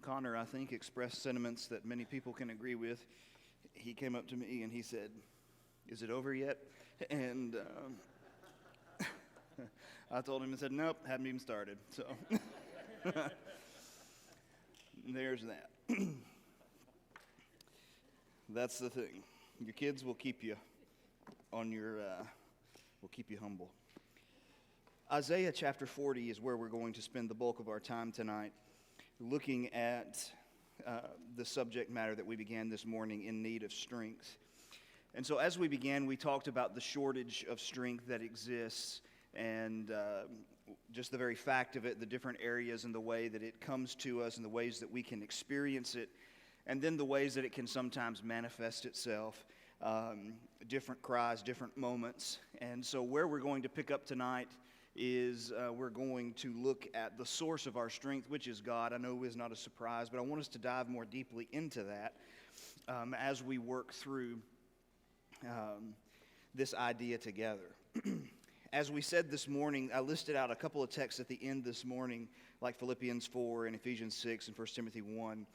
Connor, I think, expressed sentiments that many people can agree with. He came up to me and he said, "Is it over yet?" And I told him and said, "Nope, hadn't even started." So there's that. That's the thing. Your kids will keep you on your, will keep you humble. Isaiah chapter 40 is where we're going to spend the bulk of our time tonight, looking at the subject matter that we began this morning, in need of strength. And so as we began, we talked about the shortage of strength that exists, and just the very fact of it, the different areas and the way that it comes to us and the ways that we can experience it, and then the ways that it can sometimes manifest itself, different cries, different moments. And so where we're going to pick up tonight is we're going to look at the source of our strength, which is God. I know it is not a surprise, but I want us to dive more deeply into that as we work through this idea together. As we said this morning, I listed out a couple of texts at the end this morning, like Philippians 4 and Ephesians 6 and 1 Timothy 1.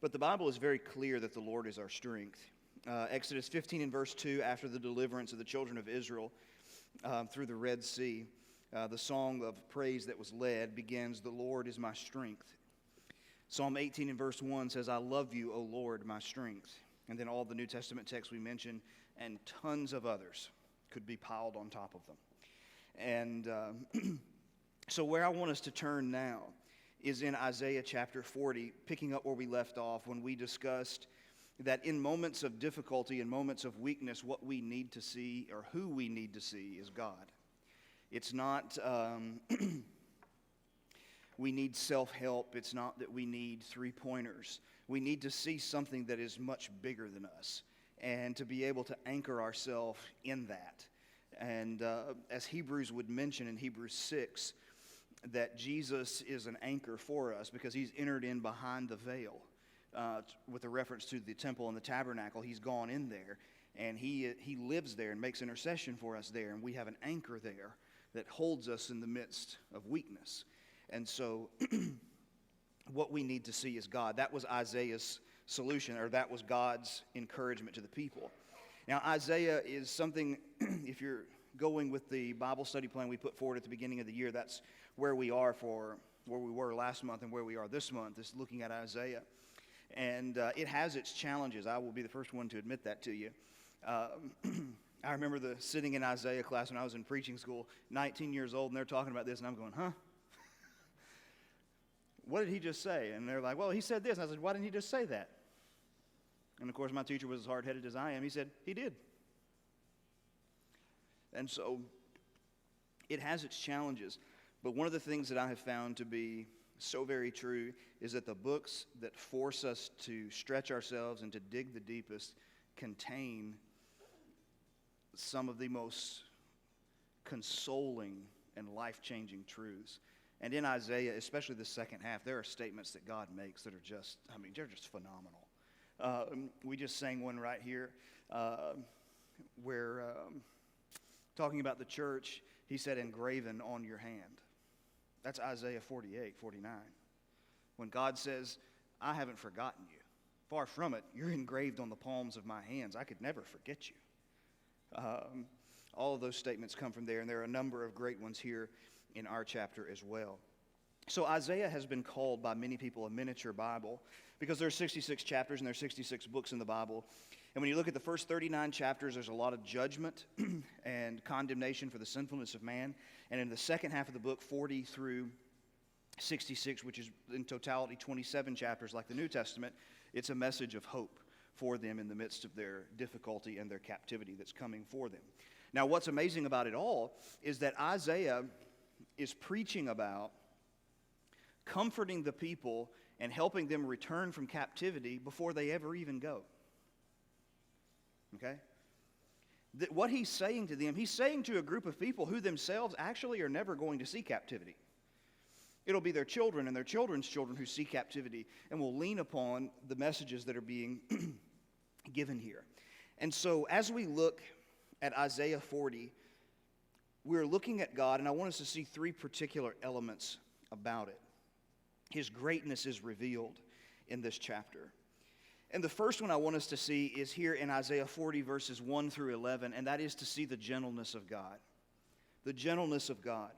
But the Bible is very clear that the Lord is our strength. Exodus 15 and verse 2, after the deliverance of the children of Israel through the Red Sea, the song of praise that was led begins, "The Lord is my strength." Psalm 18 and verse 1 says, "I love you, O Lord, my strength." And then all the New Testament texts we mentioned, and tons of others could be piled on top of them. And so where I want us to turn now is in Isaiah chapter 40, picking up where we left off when we discussed that in moments of difficulty, in moments of weakness, what we need to see, or who we need to see, is God. It's not we need self-help. It's not that we need three-pointers. We need to see something that is much bigger than us, and to be able to anchor ourselves in that. And as Hebrews would mention in Hebrews 6, that Jesus is an anchor for us because he's entered in behind the veil. With a reference to the temple and the tabernacle, he's gone in there, and he lives there and makes intercession for us there, and we have an anchor there that holds us in the midst of weakness. And so what we need to see is God. That was Isaiah's solution, or that was God's encouragement to the people. Now, Isaiah is something, if you're going with the Bible study plan we put forward at the beginning of the year, that's where we are for where we were last month and where we are this month, is looking at Isaiah. And it has its challenges. I will be the first one to admit that to you. I remember sitting in Isaiah class when I was in preaching school, 19 years old, and they're talking about this, and I'm going, huh? What did he just say? And they're like, well, he said this. And I said, why didn't he just say that? And of course, my teacher was as hard-headed as I am. He said, he did. And so it has its challenges. But one of the things that I have found to be so very true is that the books that force us to stretch ourselves and to dig the deepest contain some of the most consoling and life-changing truths. And in Isaiah, especially the second half, there are statements that God makes that are just, they're just phenomenal. We just sang one right here where, talking about the church, he said, engraven on your hand. That's Isaiah 48, 49. When God says, I haven't forgotten you. Far from it, you're engraved on the palms of my hands. I could never forget you. All of those statements come from there, and there are a number of great ones here in our chapter as well. So Isaiah has been called by many people a miniature Bible because there are 66 chapters and there are 66 books in the Bible. And when you look at the first 39 chapters, there's a lot of judgment and condemnation for the sinfulness of man. And in the second half of the book, 40 through 66, which is in totality 27 chapters like the New Testament, it's a message of hope for them in the midst of their difficulty and their captivity that's coming for them. Now, what's amazing about it all is that Isaiah is preaching about comforting the people and helping them return from captivity before they ever even go. Okay? What he's saying to them, he's saying to a group of people who themselves actually are never going to see captivity. It'll be their children and their children's children who see captivity and will lean upon the messages that are being given here. And so as we look at Isaiah 40, we're looking at God, and I want us to see three particular elements about it. His greatness is revealed. in this chapter. And the first one I want us to see is here in Isaiah 40, verses 1 through 11, and that is to see the gentleness of God. The gentleness of God.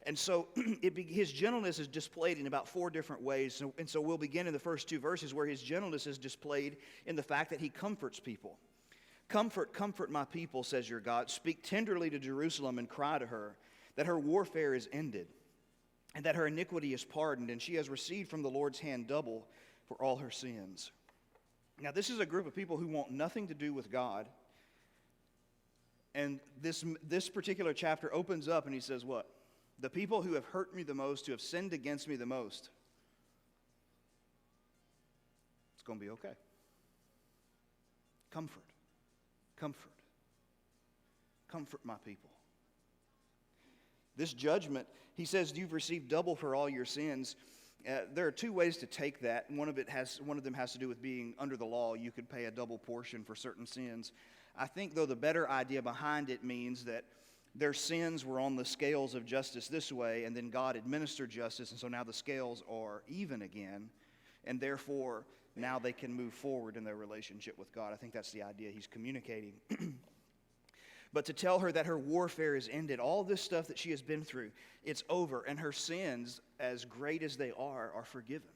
And so his gentleness is displayed in about 4 different ways. And so we'll begin in the first 2 verses where his gentleness is displayed in the fact that he comforts people. Comfort, comfort my people, says your God. Speak tenderly to Jerusalem and cry to her that her warfare is ended and that her iniquity is pardoned, and she has received from the Lord's hand double for all her sins. Now, this is a group of people who want nothing to do with God. And this particular chapter opens up and he says what? The people who have hurt me the most, who have sinned against me the most, it's going to be okay. Comfort. Comfort. Comfort my people. This judgment, he says, you've received double for all your sins. There are 2 ways to take that. One of them has to do with being under the law. You could pay a double portion for certain sins. I think, though, the better idea behind it means that their sins were on the scales of justice this way, and then God administered justice, and so now the scales are even again, and therefore now they can move forward in their relationship with God. I think that's the idea he's communicating. But to tell her that her warfare is ended, all this stuff that she has been through, it's over, and her sins, as great as they are forgiven.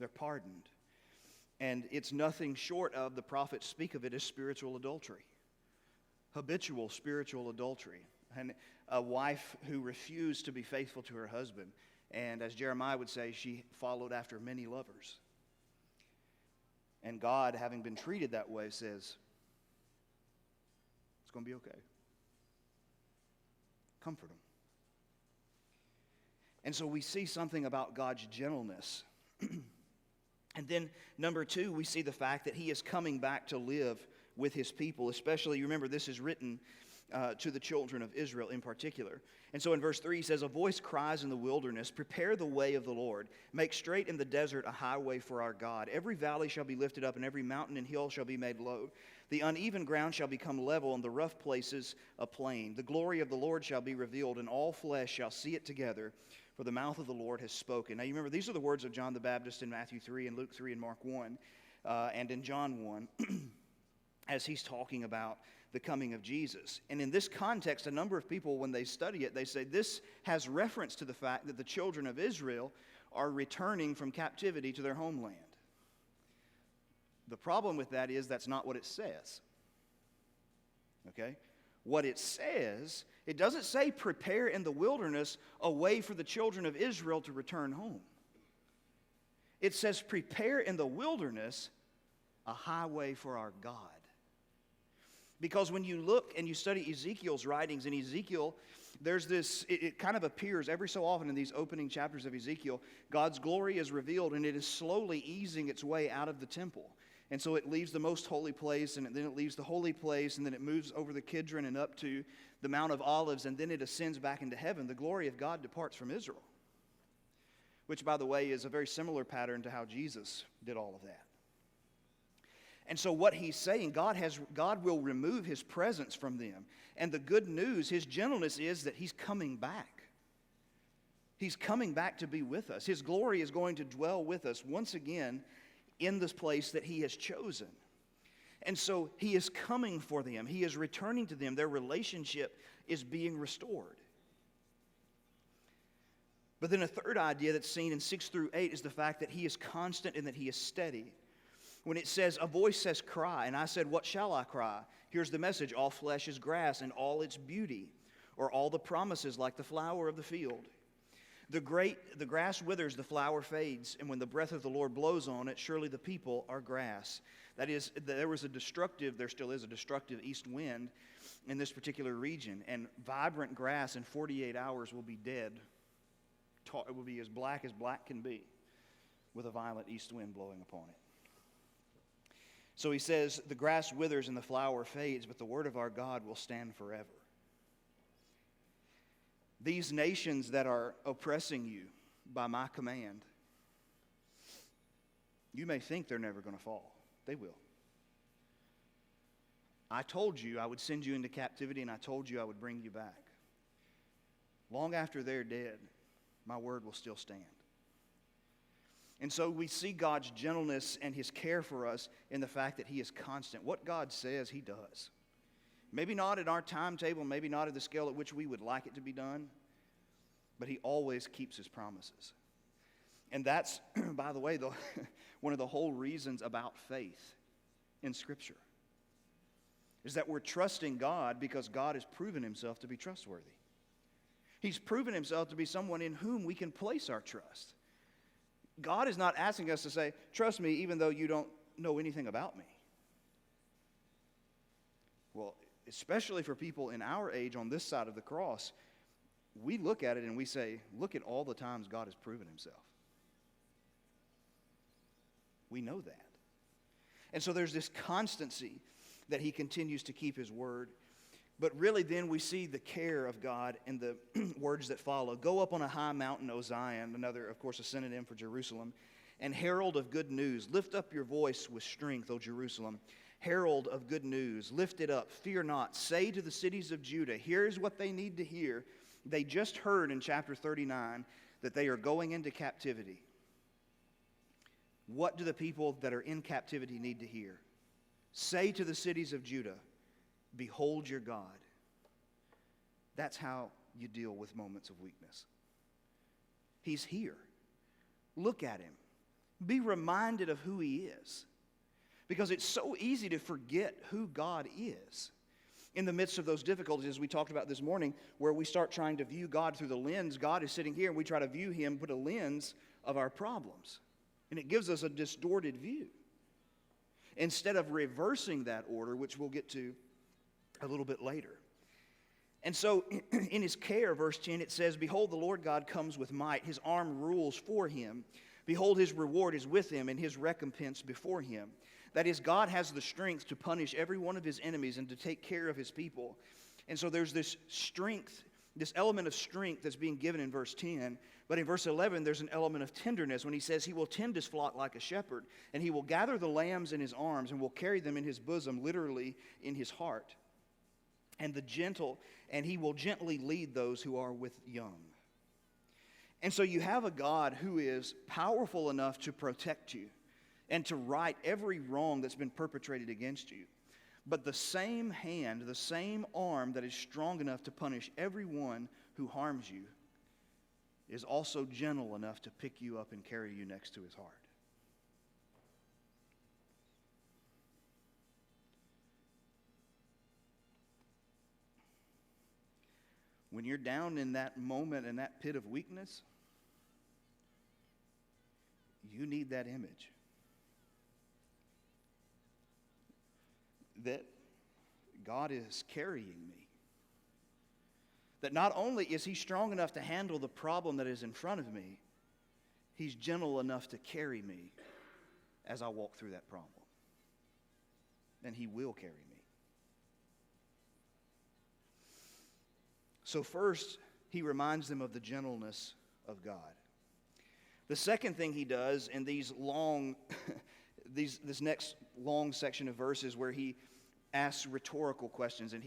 They're pardoned. And it's nothing short of, the prophets speak of it as spiritual adultery. Habitual spiritual adultery. And a wife who refused to be faithful to her husband. And as Jeremiah would say, she followed after many lovers. And God, having been treated that way, says, it's going to be okay. Comfort them. And so we see something about God's gentleness. And then, number 2, we see the fact that he is coming back to live with his people. Especially, you remember, this is written to the children of Israel in particular. And so in verse 3, he says, a voice cries in the wilderness, prepare the way of the Lord. Make straight in the desert a highway for our God. Every valley shall be lifted up, and every mountain and hill shall be made low. The uneven ground shall become level, and the rough places a plain. The glory of the Lord shall be revealed, and all flesh shall see it together, for the mouth of the Lord has spoken. Now you remember, these are the words of John the Baptist in Matthew 3 and Luke 3 and Mark 1 and in John 1 as he's talking about the coming of Jesus. And in this context, a number of people, when they study it, they say this has reference to the fact that the children of Israel are returning from captivity to their homeland. The problem with that is that's not what it says. Okay? What it says, it doesn't say prepare in the wilderness a way for the children of Israel to return home. It says prepare in the wilderness a highway for our God. Because when you look and you study Ezekiel's writings, in Ezekiel, there's this, it kind of appears every so often in these opening chapters of Ezekiel, God's glory is revealed and it is slowly easing its way out of the temple. And so it leaves the most holy place, and then it leaves the holy place, and then it moves over the Kidron and up to the Mount of Olives, and then it ascends back into heaven. The glory of God departs from Israel, which, by the way, is a very similar pattern to how Jesus did all of that. And so what he's saying, God will remove his presence from them. And the good news, his gentleness, is that he's coming back. He's coming back to be with us. His glory is going to dwell with us once again in this place that he has chosen. And so he is coming for them. He is returning to them. Their relationship is being restored. But then a third idea that's seen in 6 through 8 is the fact that he is constant and that he is steady. When it says, a voice says, cry, and I said, what shall I cry? Here's the message, all flesh is grass and all its beauty, or all the promises like the flower of the field. The grass withers, the flower fades, and when the breath of the Lord blows on it, surely the people are grass. That is, there still is a destructive east wind in this particular region, and vibrant grass in 48 hours will be dead. It will be as black can be, with a violent east wind blowing upon it. So he says, the grass withers and the flower fades, but the word of our God will stand forever. These nations that are oppressing you by my command, you may think they're never going to fall. They will. I told you I would send you into captivity, and I told you I would bring you back. Long after they're dead, my word will still stand. And so we see God's gentleness and his care for us in the fact that he is constant. What God says, he does. Maybe not at our timetable, maybe not at the scale at which we would like it to be done, but he always keeps his promises. And that's, by the way, one of the whole reasons about faith in Scripture is that we're trusting God because God has proven himself to be trustworthy. He's proven himself to be someone in whom we can place our trust. God is not asking us to say, trust me even though you don't know anything about me. Well, especially for people in our age on this side of the cross, we look at it and we say, look at all the times God has proven himself. We know that. And so there's this constancy that he continues to keep his word. But really then we see the care of God in the words that follow. Go up on a high mountain, O Zion, another, of course, a synonym for Jerusalem, and herald of good news. Lift up your voice with strength, O Jerusalem. Herald of good news. Lift it up. Fear not. Say to the cities of Judah, here's what they need to hear. They just heard in chapter 39 that they are going into captivity. What do the people that are in captivity need to hear? Say to the cities of Judah, behold your God. That's how you deal with moments of weakness. He's here. Look at him. Be reminded of who he is. Because it's so easy to forget who God is. In the midst of those difficulties, as we talked about this morning, where we start trying to view God through the lens, God is sitting here and we try to view him with a lens of our problems. And it gives us a distorted view. Instead of reversing that order, which we'll get to a little bit later. And so in his care, verse 10, it says, behold, the Lord God comes with might. His arm rules for him. Behold, his reward is with him and his recompense before him. That is, God has the strength to punish every one of his enemies and to take care of his people. And so there's this strength, this element of strength that's being given in verse 10. But in verse 11, there's an element of tenderness when he says he will tend his flock like a shepherd, and he will gather the lambs in his arms and will carry them in his bosom, literally in his heart. And he will gently lead those who are with young. And so you have a God who is powerful enough to protect you and to right every wrong that's been perpetrated against you. But the same hand, the same arm that is strong enough to punish everyone who harms you is also gentle enough to pick you up and carry you next to his heart. When you're down in that moment, in that pit of weakness, you need that image. That God is carrying me. That not only is he strong enough to handle the problem that is in front of me, he's gentle enough to carry me as I walk through that problem. And he will carry me. So first, he reminds them of the gentleness of God. The second thing he does in these long, this next long section of verses where he asks rhetorical questions, and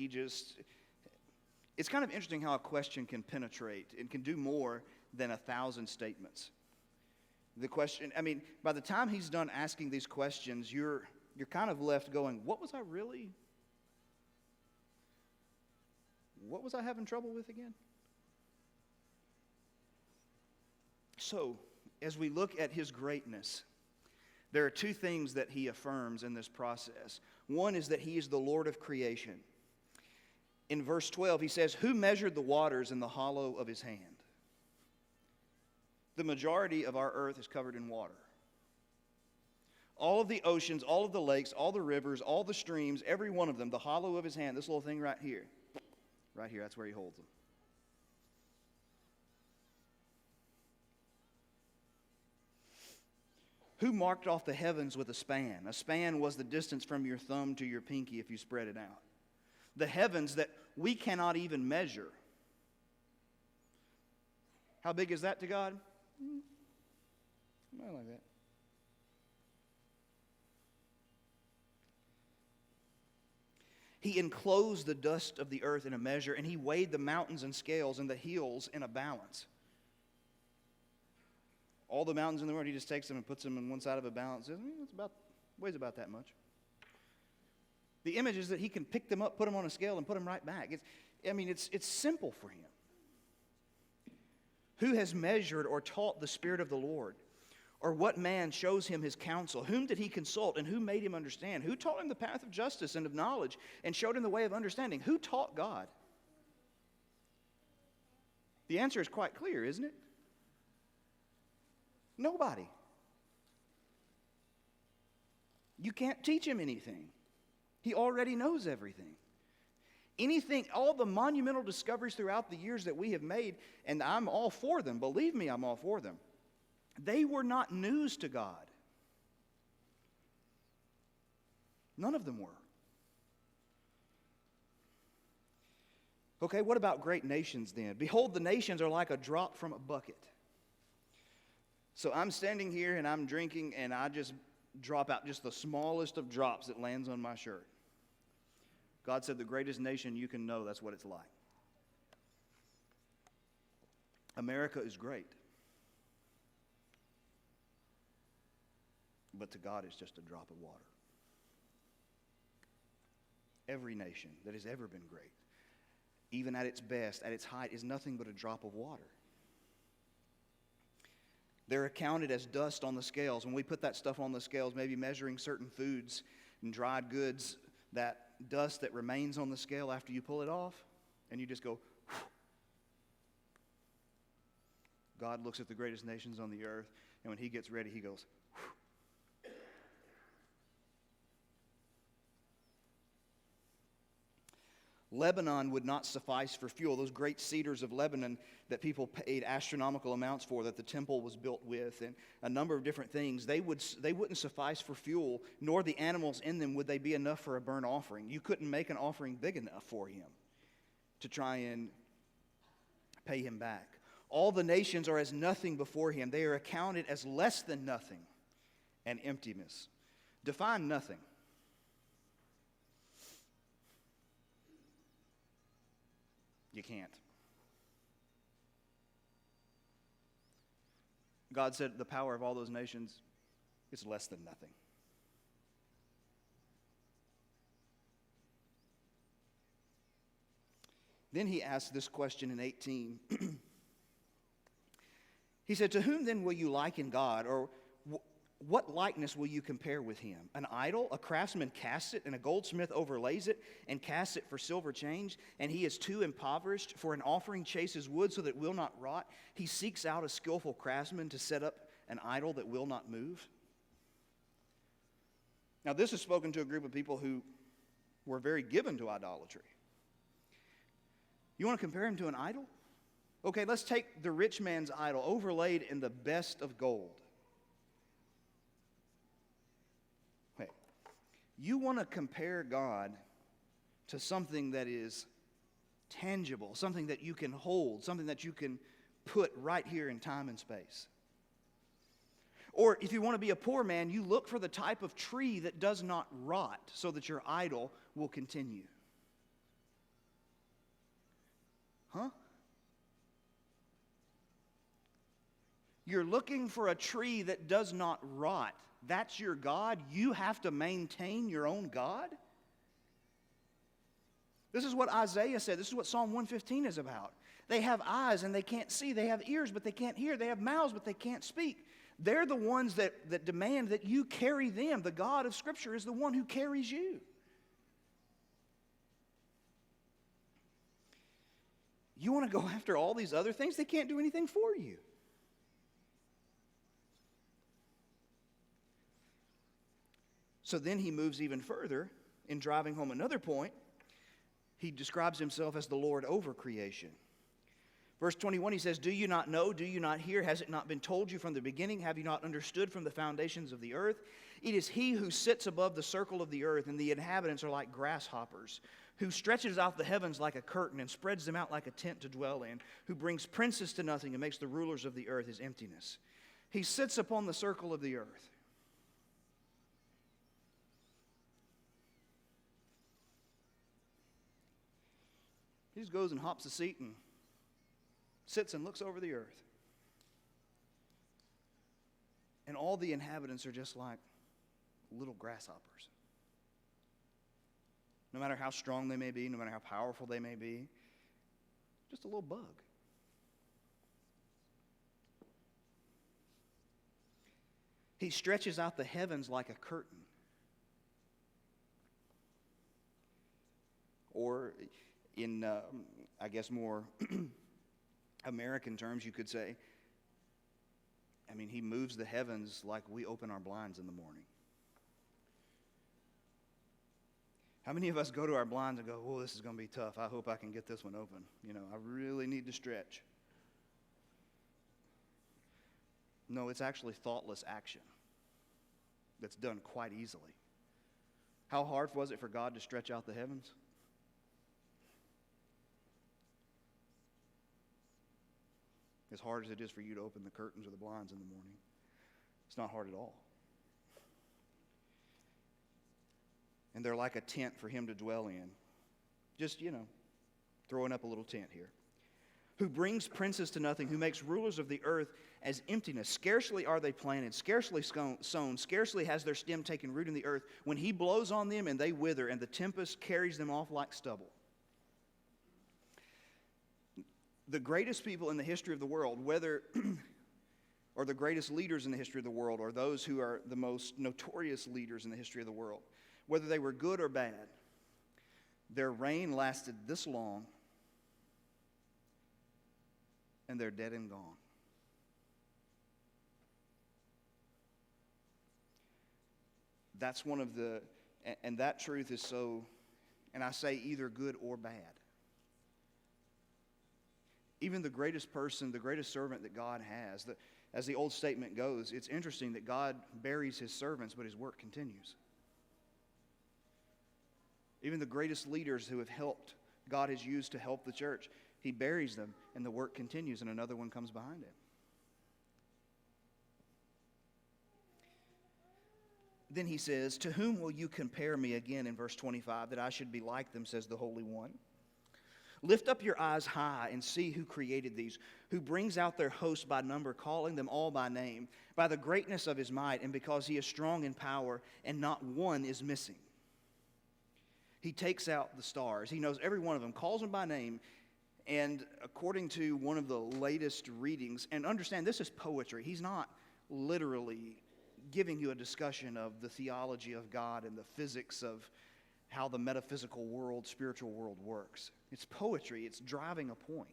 it's kind of interesting how a question can penetrate and can do more than 1,000 statements. The question, by the time he's done asking these questions, you're kind of left going, what was I having trouble with again? So, as we look at his greatness, there are two things that he affirms in this process. One is that he is the Lord of creation. In verse 12, he says, who measured the waters in the hollow of his hand? The majority of our earth is covered in water. All of the oceans, all of the lakes, all the rivers, all the streams, every one of them, the hollow of his hand, this little thing right here, that's where he holds them. Who marked off the heavens with a span? A span was the distance from your thumb to your pinky if you spread it out. The heavens that we cannot even measure. How big is that to God? Something like that. He enclosed the dust of the earth in a measure, and he weighed the mountains in scales and the hills in a balance. All the mountains in the world, he just takes them and puts them on one side of a balance. Says, weighs about that much. The image is that he can pick them up, put them on a scale, and put them right back. It's simple for him. Who has measured or taught the Spirit of the Lord? Or what man shows him his counsel? Whom did he consult, and who made him understand? Who taught him the path of justice and of knowledge, and showed him the way of understanding? Who taught God? The answer is quite clear, isn't it? Nobody. You can't teach him anything. He already knows everything. Anything, all the monumental discoveries throughout the years that we have made, and I'm all for them, believe me, I'm all for them, they were not news to God. None of them were. Okay, what about great nations then? Behold, the nations are like a drop from a bucket. So I'm standing here and I'm drinking and I just drop out just the smallest of drops that lands on my shirt. God said the greatest nation you can know, that's what it's like. America is great. But to God it's just a drop of water. Every nation that has ever been great, even at its best, at its height, is nothing but a drop of water. They're accounted as dust on the scales. When we put that stuff on the scales, maybe measuring certain foods and dried goods, that dust that remains on the scale after you pull it off, and you just go, whew. God looks at the greatest nations on the earth, and when he gets ready, he goes, whew. Lebanon would not suffice for fuel. Those great cedars of Lebanon that people paid astronomical amounts for, that the temple was built with, and a number of different things, they wouldn't suffice for fuel, nor the animals in them would they be enough for a burnt offering. You couldn't make an offering big enough for him to try and pay him back. All the nations are as nothing before him. They are accounted as less than nothing and emptiness. Define nothing. You can't. God said the power of all those nations is less than nothing. Then he asked this question in 18. He said, to whom then will you liken God, or what likeness will you compare with him? An idol? A craftsman casts it, and a goldsmith overlays it, and casts it for silver change, and he is too impoverished, for an offering chases wood so that it will not rot. He seeks out a skillful craftsman to set up an idol that will not move. Now this is spoken to a group of people who were very given to idolatry. You want to compare him to an idol? Okay, let's take the rich man's idol, overlaid in the best of gold. You want to compare God to something that is tangible, something that you can hold, something that you can put right here in time and space. Or if you want to be a poor man, you look for the type of tree that does not rot so that your idol will continue. Huh? You're looking for a tree that does not rot. That's your God? You have to maintain your own God? This is what Isaiah said. This is what Psalm 115 is about. They have eyes and they can't see. They have ears but they can't hear. They have mouths but they can't speak. They're the ones that demand that you carry them. The God of Scripture is the one who carries you. You want to go after all these other things? They can't do anything for you. So then he moves even further in driving home another point. He describes himself as the Lord over creation. Verse 21, he says, do you not know? Do you not hear? Has it not been told you from the beginning? Have you not understood from the foundations of the earth? It is he who sits above the circle of the earth, and the inhabitants are like grasshoppers, who stretches out the heavens like a curtain and spreads them out like a tent to dwell in, who brings princes to nothing and makes the rulers of the earth his emptiness. He sits upon the circle of the earth. He just goes and hops a seat and sits and looks over the earth. And all the inhabitants are just like little grasshoppers. No matter how strong they may be, no matter how powerful they may be, just a little bug. He stretches out the heavens like a curtain. Or in, I guess, more American terms, you could say, I mean, he moves the heavens like we open our blinds in the morning. How many of us go to our blinds and go, oh, this is going to be tough. I hope I can get this one open. You know, I really need to stretch. No, it's actually thoughtless action that's done quite easily. How hard was it for God to stretch out the heavens? As hard as it is for you to open the curtains or the blinds in the morning. It's not hard at all. And they're like a tent for him to dwell in. Just, throwing up a little tent here. Who brings princes to nothing, who makes rulers of the earth as emptiness. Scarcely are they planted, scarcely sown, scarcely has their stem taken root in the earth, when he blows on them and they wither, and the tempest carries them off like stubble. The greatest people in the history of the world, whether or the greatest leaders in the history of the world, or those who are the most notorious leaders in the history of the world, whether they were good or bad, their reign lasted this long, and they're dead and gone. That's one of the, and that truth is so, and I say either good or bad. Even the greatest person, the greatest servant that God has, as the old statement goes, it's interesting that God buries his servants, but his work continues. Even the greatest leaders who have helped, God has used to help the church, he buries them, and the work continues, and another one comes behind it. Then he says, to whom will you compare me, again in verse 25, that I should be like them, says the Holy One? Lift up your eyes high and see who created these, who brings out their host by number, calling them all by name, by the greatness of his might, and because he is strong in power, and not one is missing. He takes out the stars. He knows every one of them, calls them by name, and according to one of the latest readings, and understand this is poetry. He's not literally giving you a discussion of the theology of God and the physics of how the metaphysical world, spiritual world works. It's poetry. It's driving a point.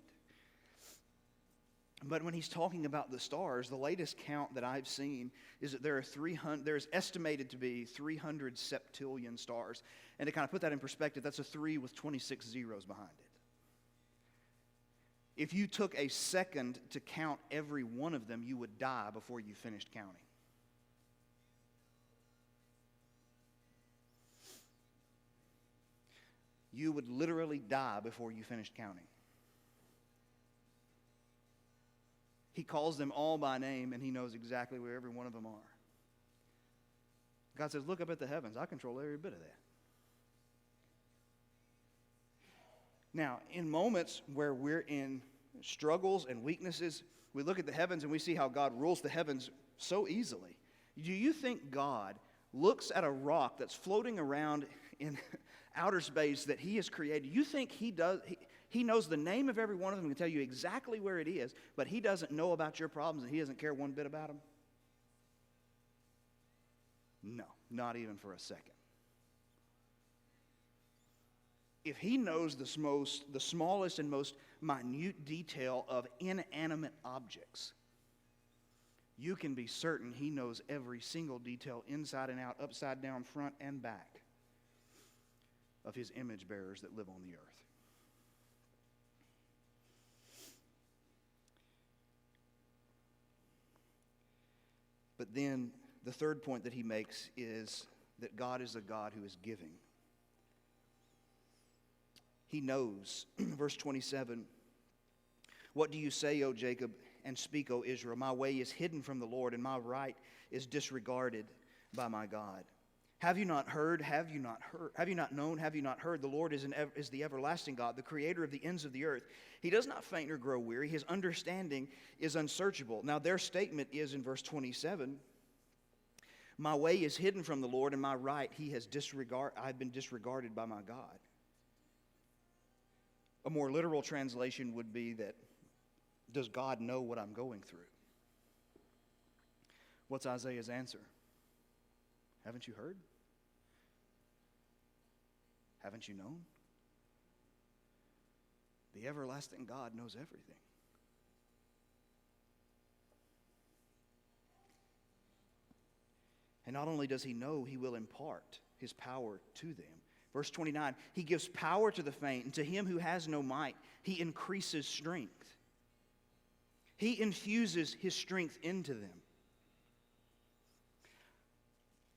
But when he's talking about the stars, the latest count that I've seen is that there's estimated to be 300 septillion stars. And to kind of put that in perspective, that's a 3 with 26 zeros behind it. If you took a second to count every one of them, you would die before you finished counting. You would literally die before you finished counting. He calls them all by name, and he knows exactly where every one of them are. God says, look up at the heavens. I control every bit of that. Now, in moments where we're in struggles and weaknesses, we look at the heavens and we see how God rules the heavens so easily. Do you think God looks at a rock that's floating around in outer space that he has created? You think he knows the name of every one of them and can tell you exactly where it is, but he doesn't know about your problems and he doesn't care one bit about them? No, not even for a second. If he knows the smallest and most minute detail of inanimate objects, you can be certain he knows every single detail inside and out, upside down, front and back of his image bearers that live on the earth. But then the third point that he makes is that God is a God who is giving. He knows. Verse 27, what do you say, O Jacob, and speak, O Israel? My way is hidden from the Lord, and my right is disregarded by my God. Have you not heard? Have you not heard? Have you not known? Have you not heard? The Lord is the everlasting God, the creator of the ends of the earth. He does not faint nor grow weary. His understanding is unsearchable. Now their statement is in verse 27, My way is hidden from the Lord, and my right I've been disregarded by my God. A more literal translation would be that, does God know what I'm going through? What's Isaiah's answer? Haven't you heard? Haven't you known? The everlasting God knows everything. And not only does he know, he will impart his power to them. Verse 29, he gives power to the faint, and to him who has no might, he increases strength. He infuses his strength into them.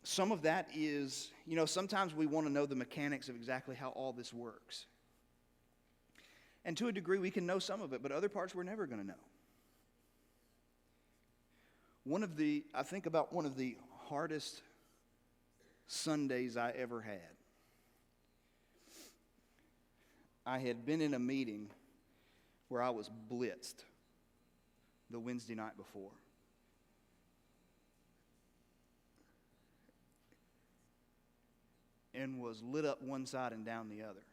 Some of that is, sometimes we want to know the mechanics of exactly how all this works. And to a degree, we can know some of it, but other parts we're never going to know. I think about one of the hardest Sundays I ever had. I had been in a meeting where I was blitzed the Wednesday night before. And was lit up one side and down the other.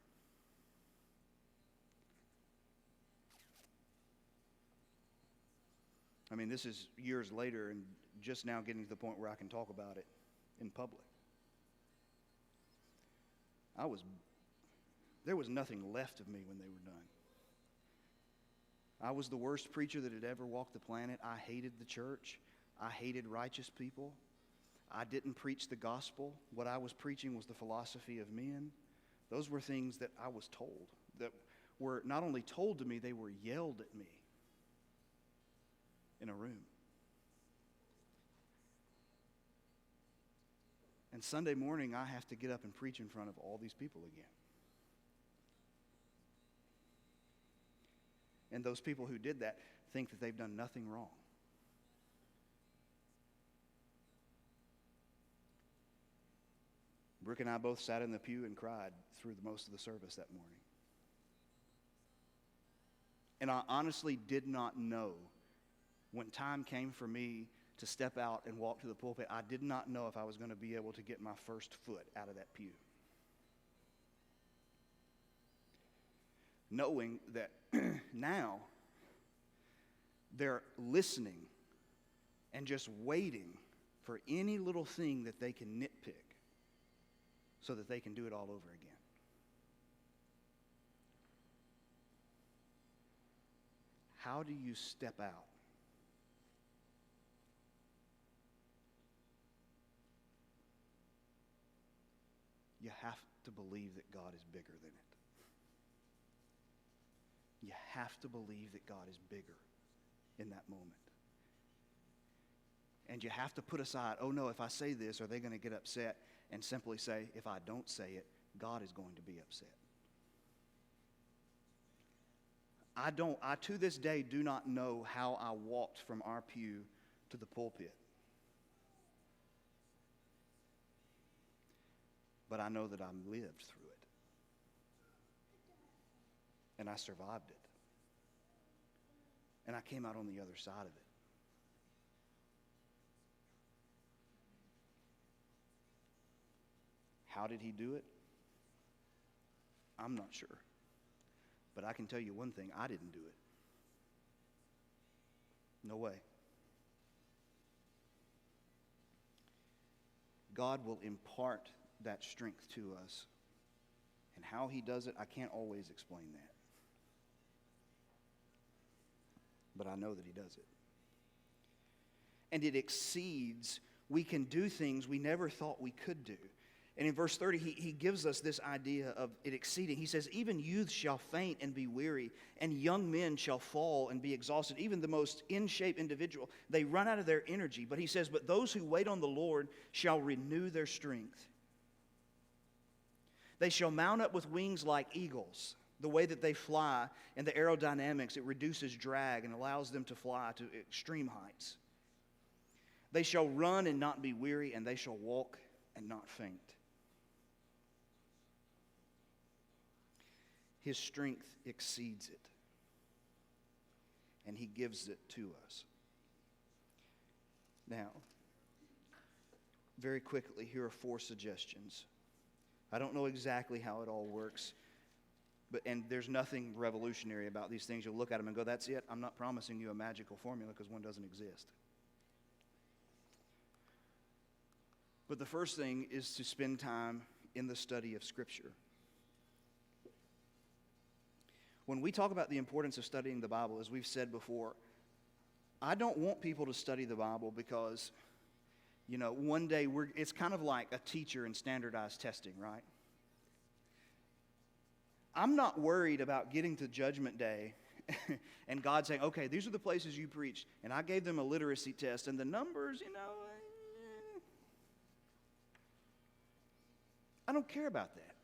I mean, this is years later and just now getting to the point where I can talk about it in public. There was nothing left of me when they were done. I was the worst preacher that had ever walked the planet. I hated the church. I hated righteous people. I didn't preach the gospel. What I was preaching was the philosophy of men. Those were things that I was told, that were not only told to me, they were yelled at me in a room. And Sunday morning, I have to get up and preach in front of all these people again. And those people who did that think that they've done nothing wrong. Brooke and I both sat in the pew and cried through most of the service that morning. And I honestly did not know, when time came for me to step out and walk to the pulpit, I did not know if I was going to be able to get my first foot out of that pew. Knowing that now they're listening and just waiting for any little thing that they can nitpick so that they can do it all over again. How do you step out? You have to believe that God is bigger than it. You have to believe that God is bigger in that moment. And you have to put aside, oh no, if I say this, are they going to get upset? And simply say, if I don't say it, God is going to be upset. I to this day do not know how I walked from our pew to the pulpit. But I know that I lived through it. And I survived it. And I came out on the other side of it. How did he do it? I'm not sure. But I can tell you one thing, I didn't do it. No way. God will impart that strength to us. And how he does it, I can't always explain that. But I know that he does it. And it exceeds, we can do things we never thought we could do. And in verse 30, he gives us this idea of it exceeding. He says, even youths shall faint and be weary, and young men shall fall and be exhausted. Even the most in-shape individual, they run out of their energy. But he says, but those who wait on the Lord shall renew their strength. They shall mount up with wings like eagles. The way that they fly and the aerodynamics, it reduces drag and allows them to fly to extreme heights. They shall run and not be weary, and they shall walk and not faint. His strength exceeds it, and he gives it to us. Now, very quickly, here are 4 suggestions. I don't know exactly how it all works, and there's nothing revolutionary about these things. You'll look at them and go, that's it. I'm not promising you a magical formula because one doesn't exist. But the first thing is to spend time in the study of Scripture. When we talk about the importance of studying the Bible, as we've said before, I don't want people to study the Bible because, one day it's kind of like a teacher in standardized testing, right? I'm not worried about getting to Judgment Day and God saying, okay, these are the places you preached, and I gave them a literacy test, and the numbers, I don't care about that.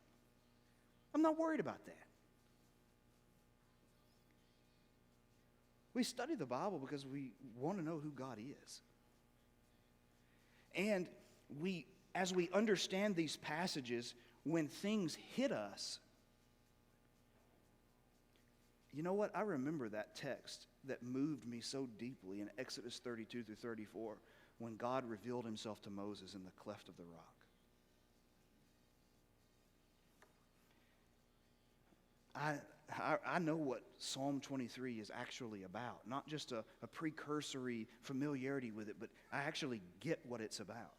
I'm not worried about that. We study the Bible because we want to know who God is. And as we understand these passages, when things hit us, you know what? I remember that text that moved me so deeply in Exodus 32 through 34 when God revealed himself to Moses in the cleft of the rock. I know what Psalm 23 is actually about, not just a precursory familiarity with it, but I actually get what it's about.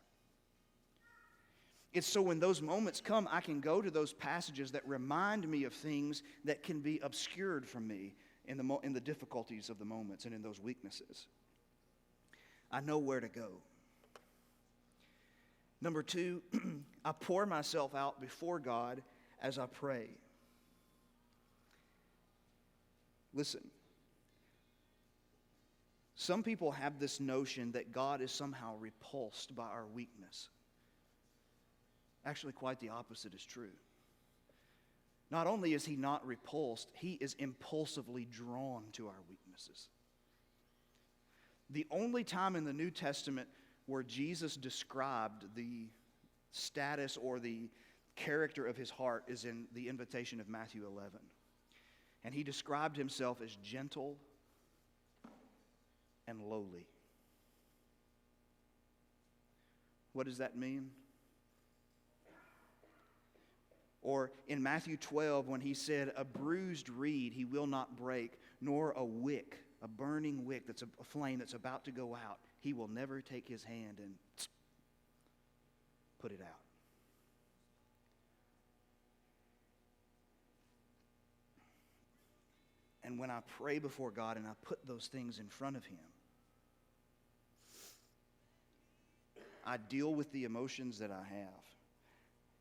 It's so when those moments come, I can go to those passages that remind me of things that can be obscured from me in the difficulties of the moments and in those weaknesses. I know where to go. Number 2, I pour myself out before God as I pray. Listen, some people have this notion that God is somehow repulsed by our weakness. Actually, quite the opposite is true. Not only is he not repulsed, he is impulsively drawn to our weaknesses. The only time in the New Testament where Jesus described the status or the character of his heart is in the invitation of Matthew 11. And he described himself as gentle and lowly. What does that mean? Or in Matthew 12, when he said, a bruised reed he will not break, nor a wick, a burning wick that's a flame that's about to go out, he will never take his hand and put it out. And when I pray before God and I put those things in front of him, I deal with the emotions that I have.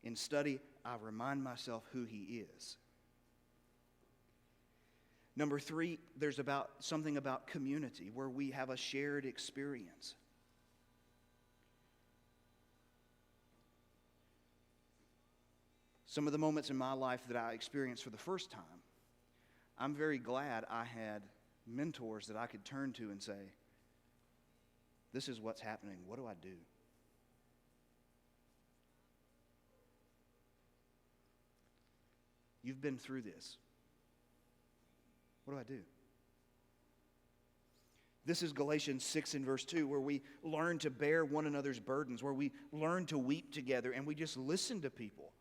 In study, I remind myself who he is. Number 3, there's something about community where we have a shared experience. Some of the moments in my life that I experienced for the first time, I'm very glad I had mentors that I could turn to and say, this is what's happening. What do I do? You've been through this. What do I do? This is Galatians 6 and verse 2, where we learn to bear one another's burdens, where we learn to weep together, and we just listen to people.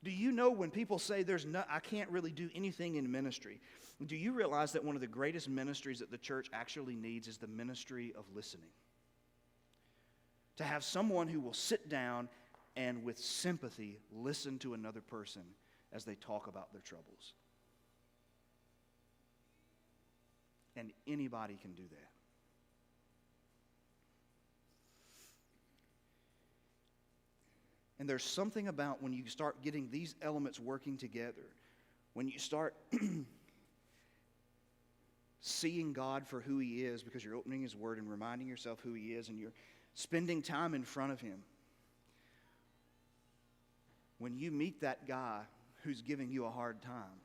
Do you know when people say I can't really do anything in ministry, do you realize that one of the greatest ministries that the church actually needs is the ministry of listening? To have someone who will sit down and with sympathy listen to another person as they talk about their troubles. And anybody can do that. And there's something about when you start getting these elements working together, when you start seeing God for who he is because you're opening his word and reminding yourself who he is and you're spending time in front of him. When you meet that guy who's giving you a hard time,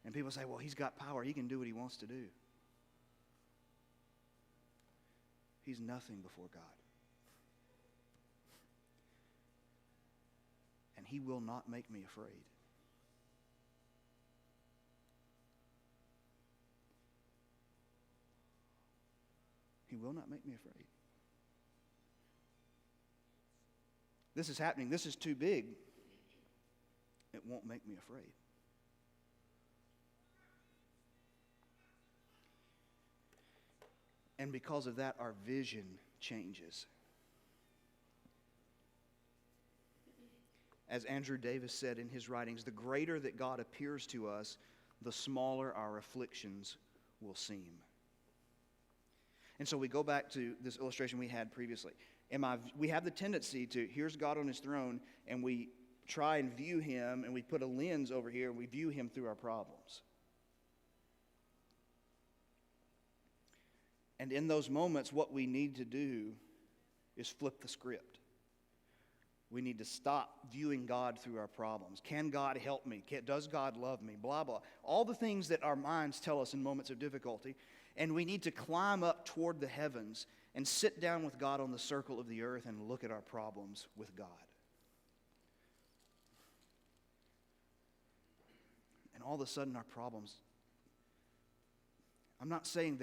and people say, well, he's got power. He can do what he wants to do. He's nothing before God. And he will not make me afraid. will not make me afraid. This is happening. This is too big. It won't make me afraid. And because of that, our vision changes. As Andrew Davis said in his writings, the greater that God appears to us, the smaller our afflictions will seem. And so we go back to this illustration we had previously. We have the tendency to, here's God on his throne, and we try and view him, and we put a lens over here, and we view him through our problems. And in those moments, what we need to do is flip the script. We need to stop viewing God through our problems. Can God help me? Does God love me? Blah, blah. All the things that our minds tell us in moments of difficulty. And we need to climb up toward the heavens and sit down with God on the circle of the earth and look at our problems with God. And all of a sudden our problems, I'm not saying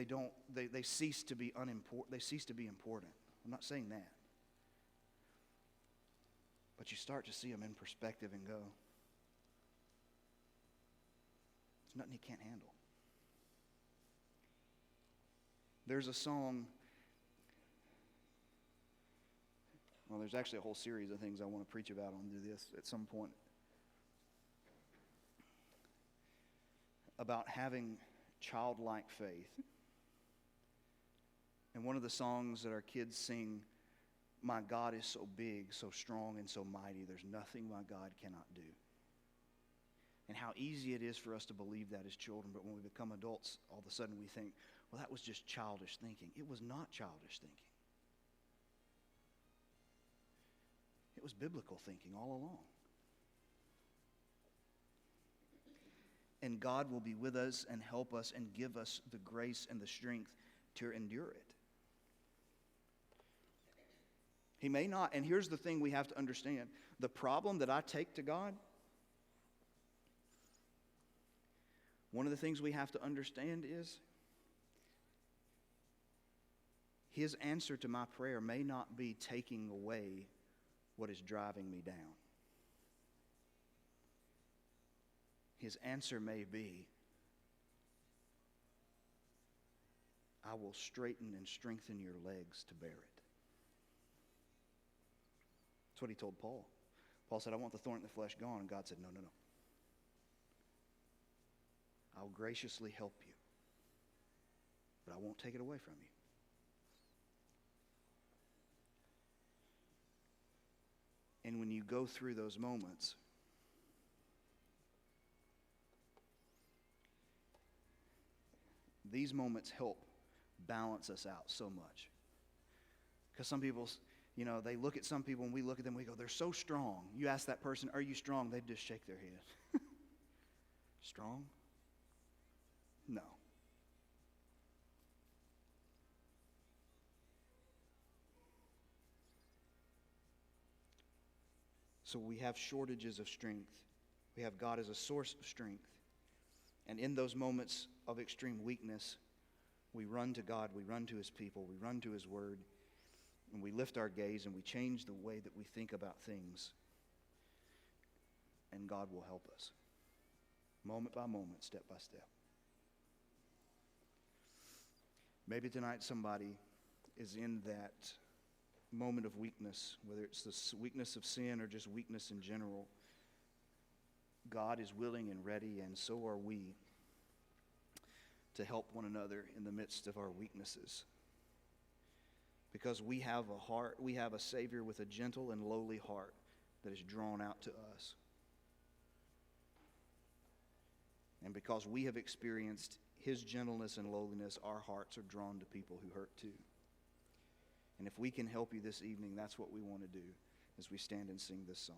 they cease to be unimportant. They cease to be important. I'm not saying that. But you start to see them in perspective and go, there's nothing he can't handle. There's a song, well, there's actually a whole series of things I want to preach about on this at some point, about having childlike faith. And one of the songs that our kids sing, my God is so big, so strong, and so mighty, there's nothing my God cannot do. And how easy it is for us to believe that as children, but when we become adults, all of a sudden we think, well, that was just childish thinking. It was not childish thinking. It was biblical thinking all along. And God will be with us and help us and give us the grace and the strength to endure it. He may not, and here's the thing we have to understand. The problem that I take to God, one of the things we have to understand is his answer to my prayer may not be taking away what is driving me down. His answer may be, I will straighten and strengthen your legs to bear it. That's what he told Paul. Paul said, I want the thorn in the flesh gone. And God said, no. I'll graciously help you, but I won't take it away from you. And when you go through those moments, these moments help balance us out so much. Because some people, they look at some people and we look at them and we go, they're so strong. You ask that person, are you strong? They just shake their head. Strong? No. So we have shortages of strength. We have God as a source of strength. And in those moments of extreme weakness, we run to God, we run to his people, we run to his word, and we lift our gaze and we change the way that we think about things. And God will help us, moment by moment, step by step. Maybe tonight somebody is in that moment of weakness, whether it's the weakness of sin or just weakness in general. God is willing and ready, and so are we, to help one another in the midst of our weaknesses. Because we have a heart, we have a Savior with a gentle and lowly heart that is drawn out to us. And because we have experienced his gentleness and lowliness, our hearts are drawn to people who hurt too. And if we can help you this evening, that's what we want to do as we stand and sing this song.